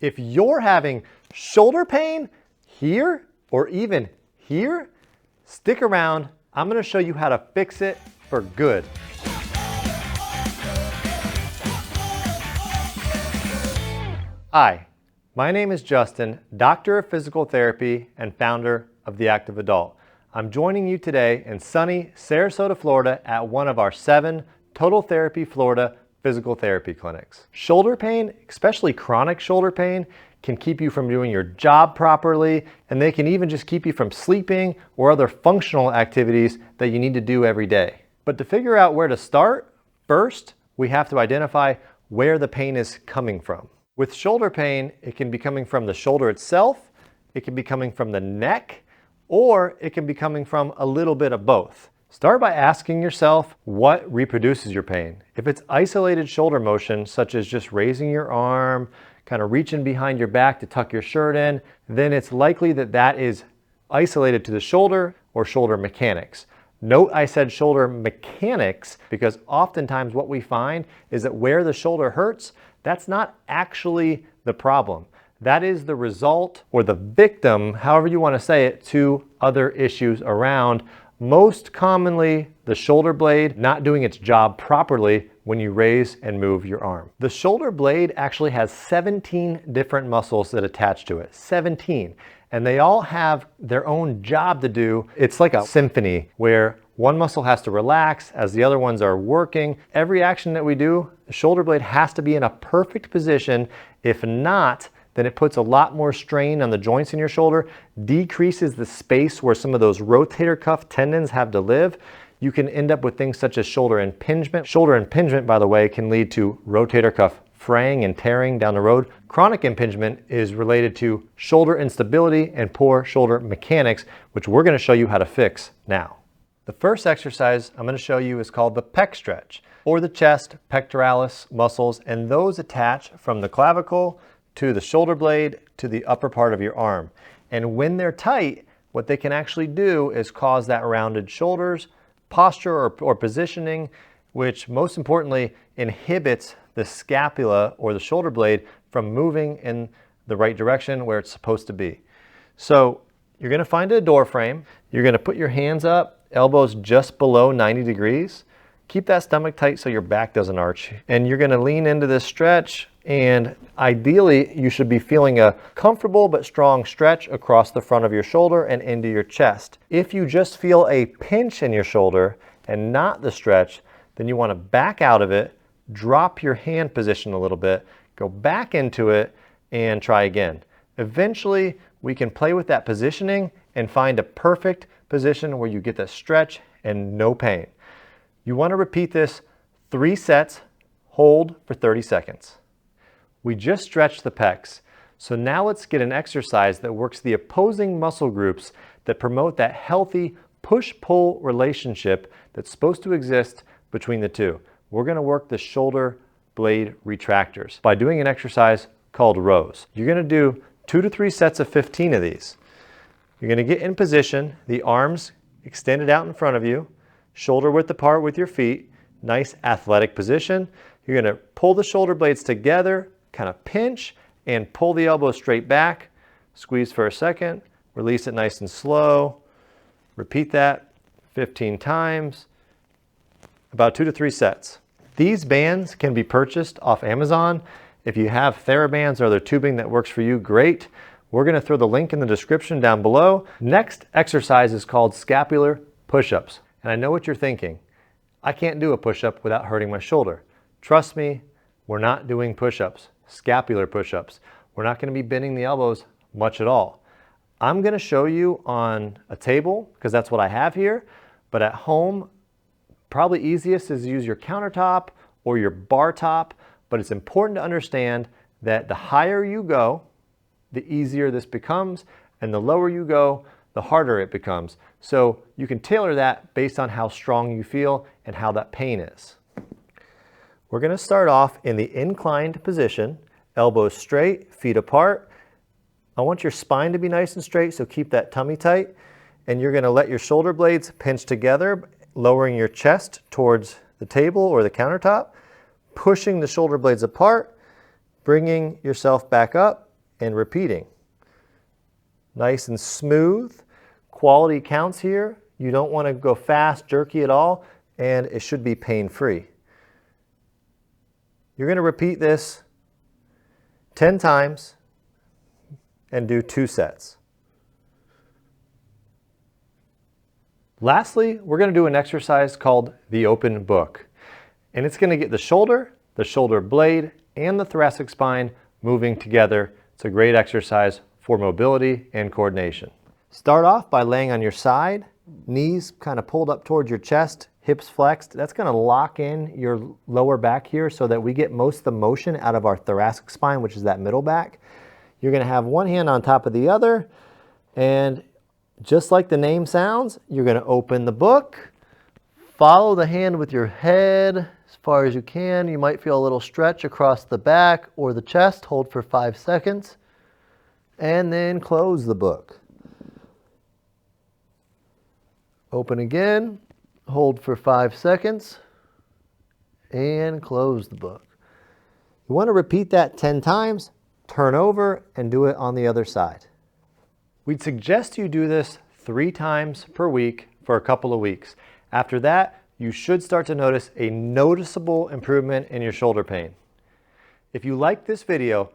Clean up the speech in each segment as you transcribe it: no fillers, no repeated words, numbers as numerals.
If you're having shoulder pain here or even here, stick around. I'm going to show you how to fix it for good. Hi, my name is Justin, Doctor of Physical Therapy and founder of The Active Adult. I'm joining you today in sunny Sarasota, Florida at one of our 7 Total Therapy Florida physical therapy clinics. Shoulder pain, especially chronic shoulder pain, can keep you from doing your job properly, and they can even just keep you from sleeping or other functional activities that you need to do every day. But to figure out where to start, first, we have to identify where the pain is coming from. With shoulder pain, it can be coming from the shoulder itself, it can be coming from the neck, or it can be coming from a little bit of both. Start by asking yourself what reproduces your pain. If it's isolated shoulder motion, such as just raising your arm, kind of reaching behind your back to tuck your shirt in, then it's likely that that is isolated to the shoulder or shoulder mechanics. Note I said shoulder mechanics because oftentimes what we find is that where the shoulder hurts, that's not actually the problem. That is the result or the victim, however you want to say it, to other issues around. Most commonly, the shoulder blade not doing its job properly when you raise and move your arm. The shoulder blade actually has 17 different muscles that attach to it, 17. And they all have their own job to do. It's like a symphony where one muscle has to relax as the other ones are working. Every action that we do, the shoulder blade has to be in a perfect position. If not, then it puts a lot more strain on the joints in your shoulder, decreases the space where some of those rotator cuff tendons have to live. You can end up with things such as shoulder impingement. Shoulder impingement, by the way, can lead to rotator cuff fraying and tearing down the road. Chronic impingement is related to shoulder instability and poor shoulder mechanics, which we're going to show you how to fix now. The first exercise I'm going to show you is called the Pec Stretch, or the chest pectoralis muscles, and those attach from the clavicle to the shoulder blade to the upper part of your arm. And when they're tight, what they can actually do is cause that rounded shoulders, posture or positioning, which most importantly inhibits the scapula or the shoulder blade from moving in the right direction where it's supposed to be. So you're going to find a door frame. You're going to put your hands up, elbows just below 90 degrees. Keep that stomach tight so your back doesn't arch. And you're going to lean into this stretch, and ideally you should be feeling a comfortable but strong stretch across the front of your shoulder and into your chest. If you just feel a pinch in your shoulder and not the stretch, then you want to back out of it, drop your hand position a little bit, go back into it, and try again. Eventually, we can play with that positioning and find a perfect position where you get the stretch and no pain. You want to repeat this 3 sets, hold for 30 seconds. We just stretched the pecs, so now let's get an exercise that works the opposing muscle groups that promote that healthy push-pull relationship that's supposed to exist between the two. We're going to work the shoulder blade retractors by doing an exercise called rows. You're going to do 2 to 3 sets of 15 of these. You're going to get in position, the arms extended out in front of you, shoulder width apart with your feet, nice athletic position. You're going to pull the shoulder blades together, kind of pinch, and pull the elbows straight back. Squeeze for a second, release it nice and slow. Repeat that 15 times, about 2 to 3 sets. These bands can be purchased off Amazon. If you have TheraBands or other tubing that works for you, great. We're going to throw the link in the description down below. Next exercise is called Scapular Push Ups. And I know what you're thinking. I can't do a push-up without hurting my shoulder. Trust me, we're not doing push-ups, scapular push-ups. We're not going to be bending the elbows much at all. I'm going to show you on a table because that's what I have here, but at home, probably easiest is to use your countertop or your bar top, but it's important to understand that the higher you go, the easier this becomes, and the lower you go, the harder it becomes. So you can tailor that based on how strong you feel and how that pain is. We're going to start off in the inclined position, elbows straight, feet apart. I want your spine to be nice and straight, so keep that tummy tight. And you're going to let your shoulder blades pinch together, lowering your chest towards the table or the countertop, pushing the shoulder blades apart, bringing yourself back up, and repeating. Nice and smooth. Quality counts here. You don't want to go fast, jerky at all, and it should be pain-free. You're going to repeat this 10 times and do 2 sets. Lastly, we're going to do an exercise called the open book. And it's going to get the shoulder blade, and the thoracic spine moving together. It's a great exercise for mobility and coordination. Start off by laying on your side, knees kind of pulled up towards your chest, hips flexed. That's going to lock in your lower back here so that we get most of the motion out of our thoracic spine, which is that middle back. You're going to have one hand on top of the other, and just like the name sounds, you're going to open the book, follow the hand with your head as far as you can. You might feel a little stretch across the back or the chest. Hold for 5 seconds, and then close the book. Open again, hold for 5 seconds, and close the book. You want to repeat that 10 times, turn over, and do it on the other side. We'd suggest you do this 3 times per week for a couple of weeks. After that, you should start to notice a noticeable improvement in your shoulder pain. If you like this video,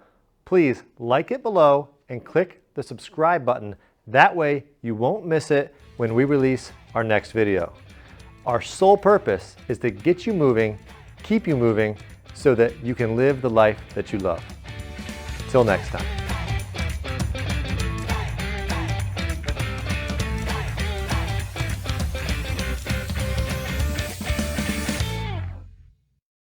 please like it below and click the subscribe button. That way you won't miss it when we release our next video. Our sole purpose is to get you moving, keep you moving, so that you can live the life that you love. Till next time.